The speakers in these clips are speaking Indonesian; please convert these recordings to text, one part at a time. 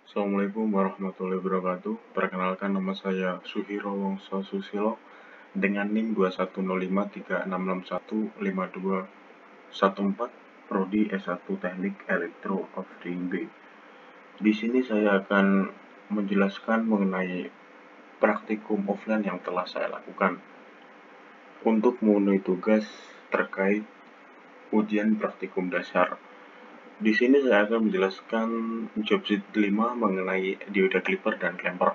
Assalamualaikum warahmatullahi wabarakatuh. Perkenalkan, nama saya Suhiro Wongso Susilo dengan NIM 210536615214, Prodi S1 Teknik Elektro Offering B. Di sini saya akan menjelaskan mengenai praktikum offline yang telah saya lakukan untuk memenuhi tugas terkait ujian praktikum dasar. Di sini saya akan menjelaskan job sheet 5 mengenai dioda clipper dan clamper.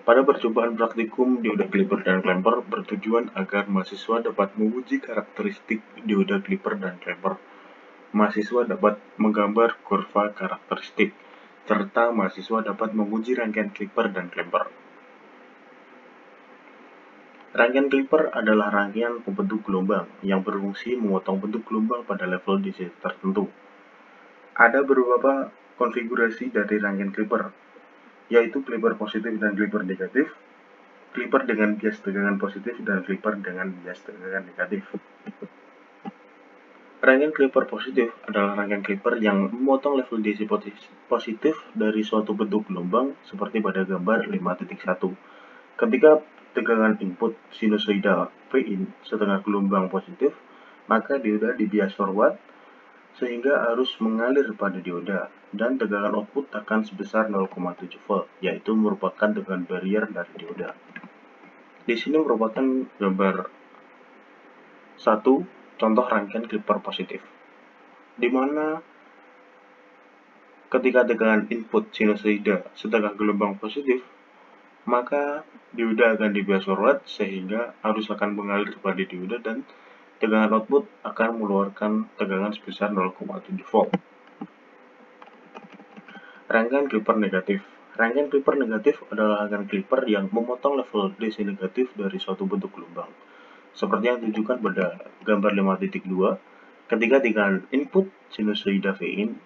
Pada percobaan praktikum dioda clipper dan clamper bertujuan agar mahasiswa dapat menguji karakteristik dioda clipper dan clamper. Mahasiswa dapat menggambar kurva karakteristik, serta mahasiswa dapat menguji rangkaian clipper dan clamper. Rangkaian clipper adalah rangkaian pembentuk gelombang yang berfungsi memotong bentuk gelombang pada level DC tertentu. Ada beberapa konfigurasi dari rangkaian clipper, yaitu clipper positif dan clipper negatif, clipper dengan bias tegangan positif, dan clipper dengan bias tegangan negatif. Rangkaian clipper positif adalah rangkaian clipper yang memotong level DC positif dari suatu bentuk gelombang seperti pada gambar 5.1. Ketika tegangan input sinusoida Vin setengah gelombang positif, maka dioda di bias forward sehingga arus mengalir pada dioda, dan tegangan output akan sebesar 0,7 volt, yaitu merupakan tegangan barrier dari dioda. Di sini merupakan gambar 1 contoh rangkaian clipper positif, di mana ketika tegangan input sinusoida setengah gelombang positif, maka dioda akan di bias forward sehingga arus akan mengalir pada dioda dan tegangan output akan mengeluarkan tegangan sebesar 0,7 volt. Rangkaian clipper negatif. Rangkaian clipper negatif adalah rangkaian clipper yang memotong level DC negatif dari suatu bentuk gelombang. Seperti yang ditunjukkan pada gambar 5.2, ketika tegangan input sinusoida Vin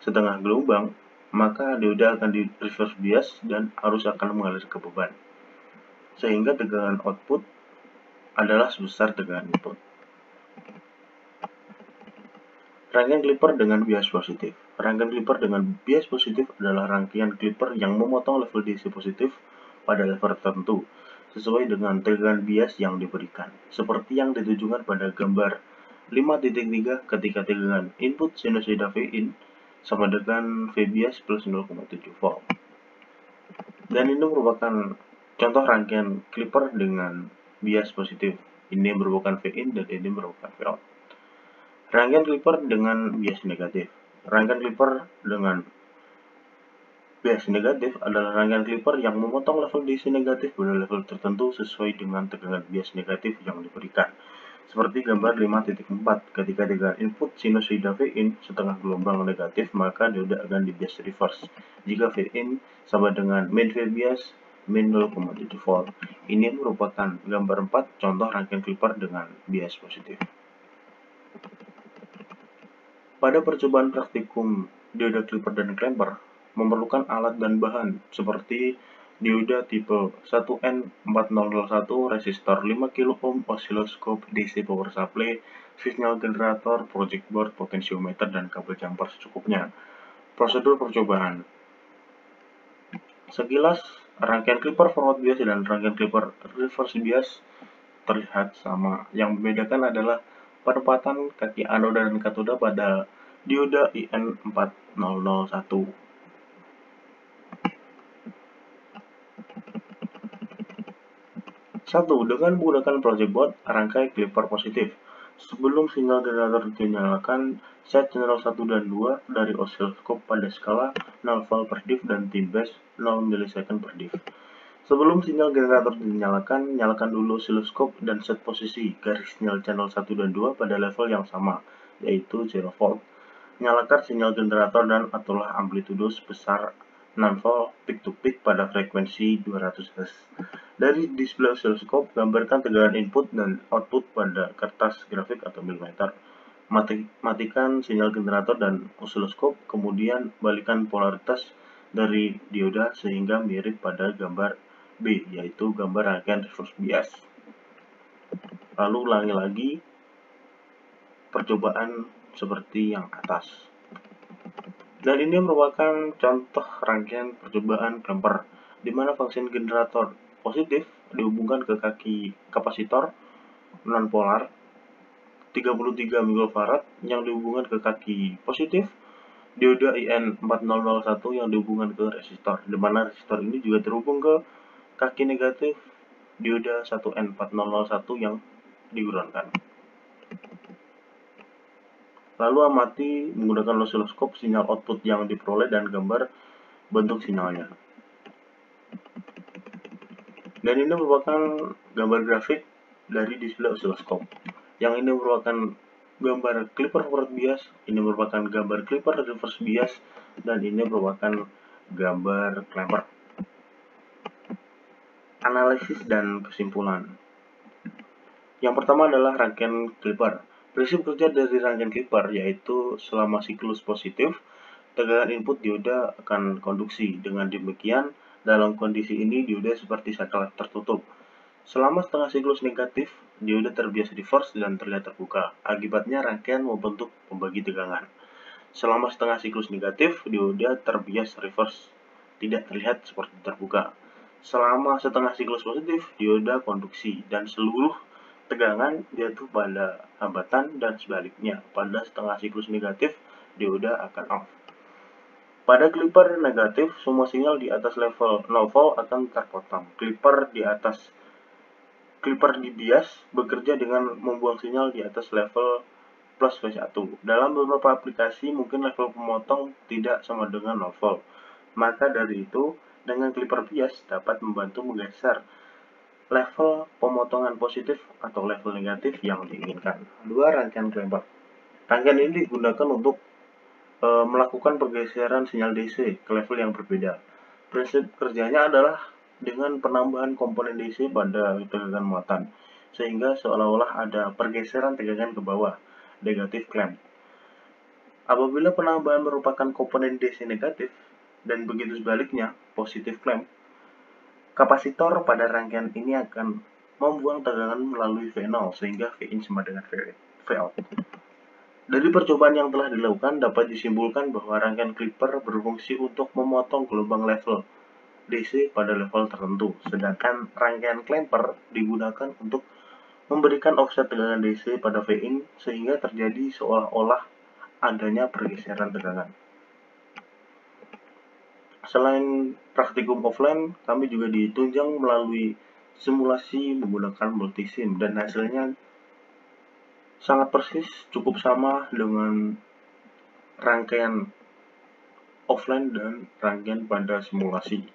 setengah gelombang, maka dioda akan di reverse bias dan arus akan mengalir ke beban, sehingga tegangan output adalah sebesar tegangan input. Rangkaian clipper dengan bias positif. Rangkaian clipper dengan bias positif adalah rangkaian clipper yang memotong level DC positif pada level tertentu sesuai dengan tegangan bias yang diberikan, seperti yang ditunjukkan pada gambar 5.3 ketika tegangan input sinusoida Vin sama dengan V bias plus 0,7 volt. Dan ini merupakan contoh rangkaian clipper dengan bias positif. Ini merupakan Vin dan ini merupakan Vout. Rangkaian clipper dengan bias negatif. Rangkaian clipper dengan bias negatif adalah rangkaian clipper yang memotong level DC negatif pada level tertentu sesuai dengan tegangan bias negatif yang diberikan. Seperti gambar 5.4, ketika tegangan input sinusoida Vin setengah gelombang negatif, maka dioda akan di bias reverse jika Vin sama dengan min V bias min 0,7 volt. Ini merupakan gambar 4 contoh rangkaian clipper dengan bias positif. Pada percobaan praktikum dioda clipper dan clamper memerlukan alat dan bahan seperti dioda tipe 1N4001, resistor 5 kilo ohm, osiloskop, DC power supply, signal generator, project board, potensiometer, dan kabel jumper secukupnya. Prosedur percobaan. Sekilas, rangkaian clipper forward bias dan rangkaian clipper reverse bias terlihat sama. Yang membedakan adalah penempatan kaki anoda dan katoda pada dioda IN4001. Satu, dengan menggunakan project board, rangkai clipper positif. Sebelum sinyal generator dinyalakan, set channel 1 dan 2 dari osiloskop pada skala 0 volt per div dan timbes 0 milisecond per div. Sebelum sinyal generator dinyalakan, nyalakan dulu osiloskop dan set posisi garis sinyal channel 1 dan 2 pada level yang sama, yaitu 0 volt. Nyalakan sinyal generator dan aturlah amplitudo sebesar 6 volt peak to peak pada frekuensi 200 Hz. Dari display osiloskop, gambarkan tegangan input dan output pada kertas grafik atau milimeter. Matikan sinyal generator dan osiloskop, kemudian balikan polaritas dari dioda sehingga mirip pada gambar B, yaitu gambar rangkaian reverse bias. Lalu ulangi lagi percobaan seperti yang atas. Dan ini merupakan contoh rangkaian percobaan klemper, di mana vaksin generator positif dihubungkan ke kaki kapasitor nonpolar 33 mikrofarad yang dihubungkan ke kaki positif dioda IN4001 yang dihubungkan ke resistor, di mana resistor ini juga terhubung ke kaki negatif dioda 1N4001 yang digurunkan. Lalu amati menggunakan osiloskop sinyal output yang diperoleh dan gambar bentuk sinyalnya. Dan ini merupakan gambar grafik dari display osiloskop. Yang ini merupakan gambar clipper forward bias, ini merupakan gambar clipper reverse bias, dan ini merupakan gambar clamper. Analisis dan kesimpulan. Yang pertama adalah rangkaian clipper. Prinsip kerja dari rangkaian clipper yaitu selama siklus positif, tegangan input dioda akan konduksi. Dengan demikian, dalam kondisi ini dioda seperti saklar tertutup. Selama setengah siklus negatif, dioda terbias reverse dan terlihat terbuka. Akibatnya rangkaian membentuk pembagi tegangan. Selama setengah siklus negatif, dioda terbias reverse, tidak terlihat seperti terbuka. Selama setengah siklus positif, dioda konduksi dan seluruh tegangan jatuh pada hambatan dan sebaliknya. Pada setengah siklus negatif, dioda akan off. Pada clipper negatif, semua sinyal di atas level 0 volt akan terpotong. Clipper di bias bekerja dengan membuang sinyal di atas level plus V1. Dalam beberapa aplikasi, mungkin level pemotong tidak sama dengan 0 volt. Maka dari itu, dengan clipper bias dapat membantu menggeser level pemotongan positif atau level negatif yang diinginkan. Dua rangkaian clamper. Rangkaian ini digunakan untuk melakukan pergeseran sinyal DC ke level yang berbeda. Prinsip kerjanya adalah dengan penambahan komponen DC pada tegangan muatan, sehingga seolah-olah ada pergeseran tegangan ke bawah, negatif clamp. Apabila penambahan merupakan komponen DC negatif, dan begitu sebaliknya, positif clamp, kapasitor pada rangkaian ini akan membuang tegangan melalui V0 sehingga Vin sama dengan Vout. Dari percobaan yang telah dilakukan dapat disimpulkan bahwa rangkaian clipper berfungsi untuk memotong gelombang level DC pada level tertentu, sedangkan rangkaian clamper digunakan untuk memberikan offset tegangan DC pada Vin sehingga terjadi seolah-olah adanya pergeseran tegangan. Selain praktikum offline, kami juga ditunjang melalui simulasi menggunakan multisim dan hasilnya sangat persis, cukup sama dengan rangkaian offline dan rangkaian pada simulasi.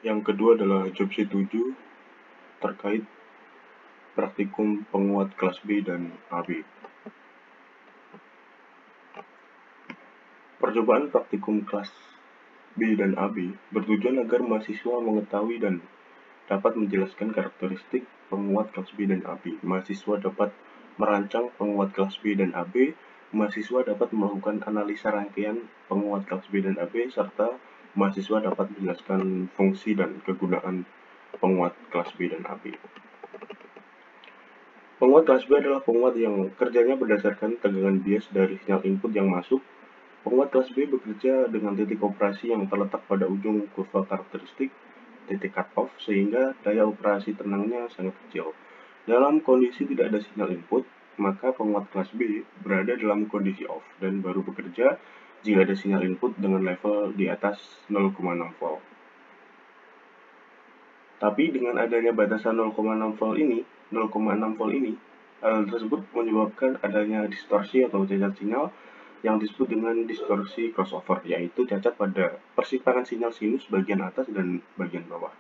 Yang kedua adalah job C7 terkait praktikum penguat kelas B dan AB. Percobaan praktikum kelas B dan AB bertujuan agar mahasiswa mengetahui dan dapat menjelaskan karakteristik penguat kelas B dan AB. Mahasiswa dapat merancang penguat kelas B dan AB. Mahasiswa dapat melakukan analisa rangkaian penguat kelas B dan AB, serta mahasiswa dapat menjelaskan fungsi dan kegunaan penguat kelas B dan AB. Penguat kelas B adalah penguat yang kerjanya berdasarkan tegangan bias dari sinyal input yang masuk. Penguat kelas B bekerja dengan titik operasi yang terletak pada ujung kurva karakteristik, titik cut-off, sehingga daya operasi tenangnya sangat kecil. Dalam kondisi tidak ada sinyal input, maka penguat kelas B berada dalam kondisi off dan baru bekerja jika ada sinyal input dengan level di atas 0,6 volt. Tapi dengan adanya batasan 0,6 volt ini, hal tersebut menyebabkan adanya distorsi atau cacat sinyal yang disebut dengan distorsi crossover, yaitu cacat pada persimpangan sinyal sinus bagian atas dan bagian bawah.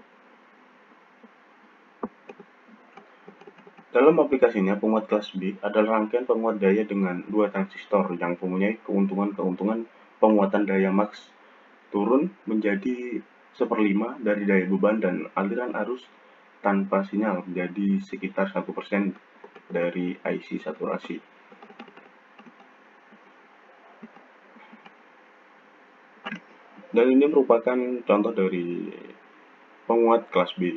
Dalam aplikasinya, penguat kelas B adalah rangkaian penguat daya dengan dua transistor yang mempunyai keuntungan-keuntungan penguatan daya maks turun menjadi 1/5 dari daya beban dan aliran arus tanpa sinyal menjadi sekitar 1% dari IC saturasi. Dan ini merupakan contoh dari penguat kelas B.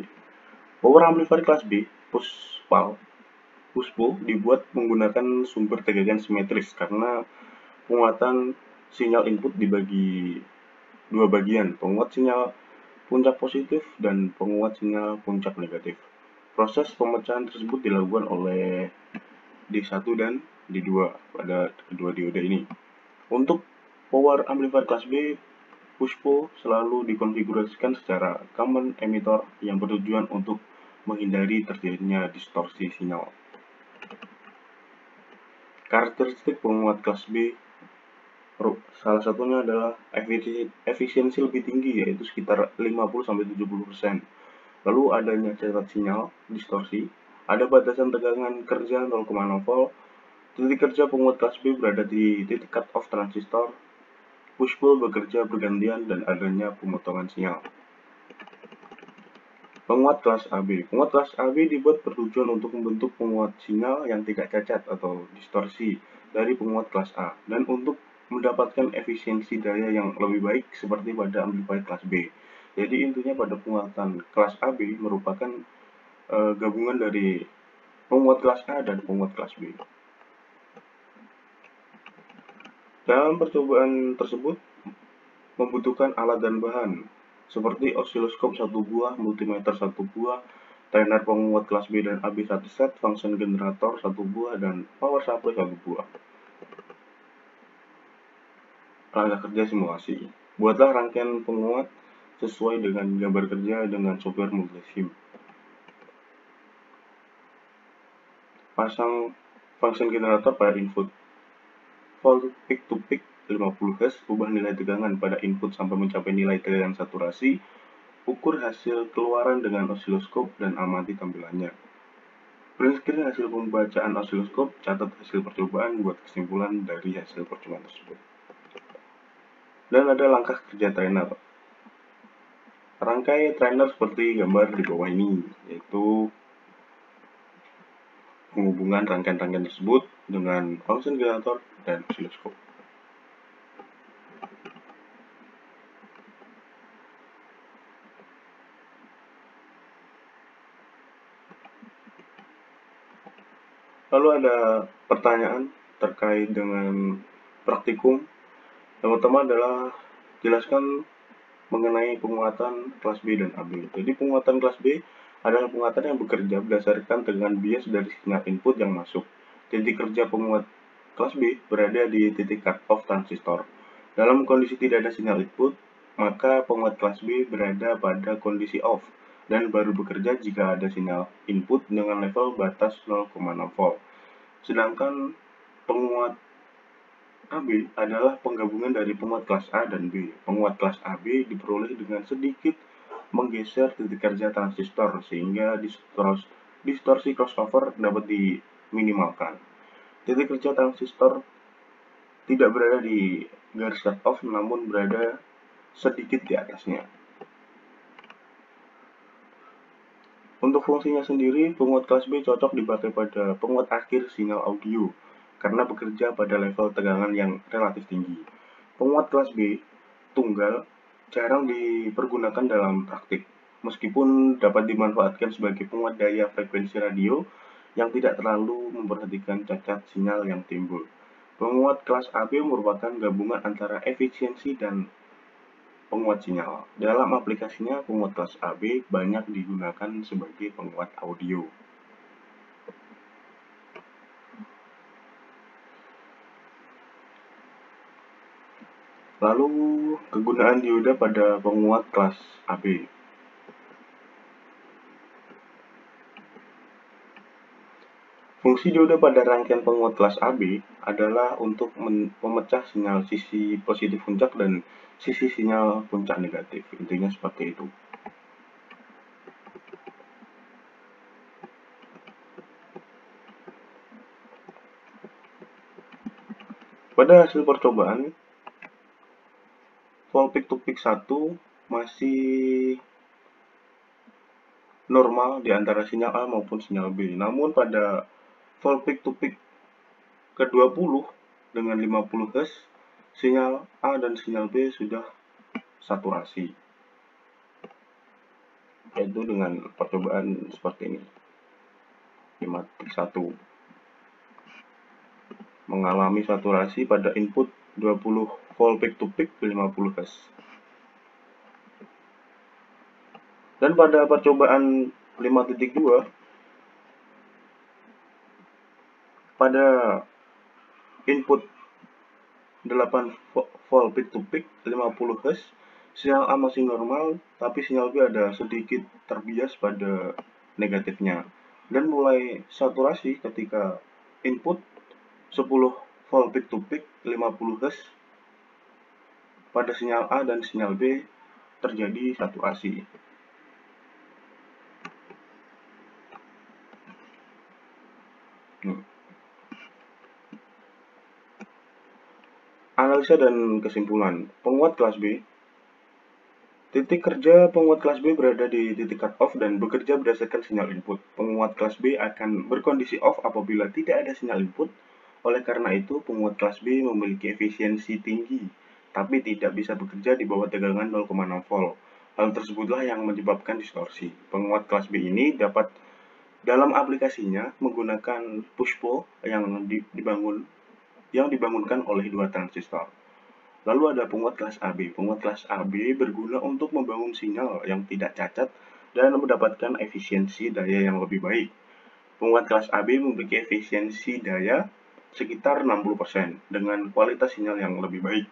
Power amplifier kelas B, push PAL, push-pull dibuat menggunakan sumber tegangan simetris karena penguatan sinyal input dibagi dua bagian, penguat sinyal puncak positif dan penguat sinyal puncak negatif. Proses pemecahan tersebut dilakukan oleh D1 dan D2 pada kedua diode ini. Untuk power amplifier kelas B, push-pull selalu dikonfigurasikan secara common emitter yang bertujuan untuk menghindari terjadinya distorsi sinyal. Karakteristik penguat kelas B salah satunya adalah efisiensi lebih tinggi, yaitu sekitar 50-70%. Lalu adanya cacat sinyal, distorsi, ada batasan tegangan kerja 0,0 volt, titik kerja penguat kelas B berada di titik cut-off transistor, push-pull bekerja bergantian, dan adanya pemotongan sinyal. Penguat kelas AB. Penguat kelas AB dibuat bertujuan untuk membentuk penguat sinyal yang tidak cacat atau distorsi dari penguat kelas A, dan untuk mendapatkan efisiensi daya yang lebih baik seperti pada amplifier kelas B. Jadi intinya pada penguatan kelas AB merupakan gabungan dari penguat kelas A dan penguat kelas B. Dalam percobaan tersebut membutuhkan alat dan bahan seperti osiloskop 1 buah, multimeter 1 buah, trainer penguat kelas B dan AB 1 set, function generator 1 buah, dan power supply 1 buah. Langkah kerja simulasi. Buatlah rangkaian penguat sesuai dengan gambar kerja dengan software multisim. Pasang function generator pada input. Volt peak to peak 50 Hz, ubah nilai tegangan pada input sampai mencapai nilai tegangan saturasi, ukur hasil keluaran dengan osiloskop dan amati tampilannya. Print screen hasil pembacaan osiloskop, catat hasil percobaan, buat kesimpulan dari hasil percobaan tersebut. Dan ada langkah kerja trainer. Rangkai trainer seperti gambar di bawah ini, yaitu penghubungan rangkaian-rangkaian tersebut dengan function generator dan osiloskop. Lalu ada pertanyaan terkait dengan praktikum. Yang pertama adalah jelaskan mengenai penguatan kelas B dan AB. Jadi penguatan kelas B adalah penguatan yang bekerja berdasarkan tegangan bias dari sinyal input yang masuk. Titik kerja penguat kelas B berada di titik cut-off transistor. Dalam kondisi tidak ada sinyal input, maka penguat kelas B berada pada kondisi off dan baru bekerja jika ada sinyal input dengan level batas 0,6 volt. Sedangkan penguat AB adalah penggabungan dari penguat kelas A dan B. Penguat kelas AB diperoleh dengan sedikit menggeser titik kerja transistor sehingga distorsi crossover dapat diminimalkan. Titik kerja transistor tidak berada di garis cut-off namun berada sedikit di atasnya. Untuk fungsinya sendiri, penguat kelas B cocok dipakai pada penguat akhir sinyal audio karena bekerja pada level tegangan yang relatif tinggi. Penguat kelas B tunggal jarang dipergunakan dalam praktik, meskipun dapat dimanfaatkan sebagai penguat daya frekuensi radio yang tidak terlalu memperhatikan cacat sinyal yang timbul. Penguat kelas AB merupakan gabungan antara efisiensi dan penguat sinyal. Dalam aplikasinya, penguat kelas AB banyak digunakan sebagai penguat audio. Lalu, kegunaan dioda pada penguat kelas AB. Fungsi dioda pada rangkaian penguat kelas AB adalah untuk memecah sinyal sisi positif puncak dan sisi sinyal puncak negatif. Intinya seperti itu. Pada hasil percobaan, volt peak to peak 1 masih normal di antara sinyal A maupun sinyal B. Namun pada volt peak to peak ke-20 dengan 50 Hz, sinyal A dan sinyal B sudah saturasi. Yaitu dengan percobaan seperti ini. titik 1 mengalami saturasi pada input 20 volt peak to peak 50 Hz. Dan pada percobaan 5.2 pada input 8 volt peak to peak 50 Hz, sinyal A masih normal, tapi sinyal B ada sedikit terbias pada negatifnya. Dan mulai saturasi ketika input 10 volt peak to peak 50 Hz pada sinyal A dan sinyal B terjadi saturasi. Analisa dan kesimpulan. Penguat kelas B. Titik kerja penguat kelas B berada di titik cut-off dan bekerja berdasarkan sinyal input. Penguat kelas B akan berkondisi off apabila tidak ada sinyal input. Oleh karena itu, penguat kelas B memiliki efisiensi tinggi, tapi tidak bisa bekerja di bawah tegangan 0,6 volt. Hal tersebutlah yang menyebabkan distorsi. Penguat kelas B ini dapat dalam aplikasinya menggunakan push-pull yang dibangunkan oleh dua transistor. Lalu ada penguat kelas AB. Penguat kelas AB berguna untuk membangun sinyal yang tidak cacat dan mendapatkan efisiensi daya yang lebih baik. Penguat kelas AB memiliki efisiensi daya sekitar 60% dengan kualitas sinyal yang lebih baik.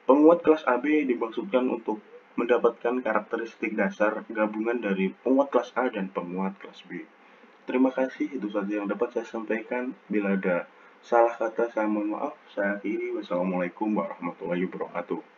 Penguat kelas AB dimaksudkan untuk mendapatkan karakteristik dasar gabungan dari penguat kelas A dan penguat kelas B. Terima kasih, itu saja yang dapat saya sampaikan. Bila ada salah kata, saya mohon maaf. Saya akhiri. Wassalamualaikum warahmatullahi wabarakatuh.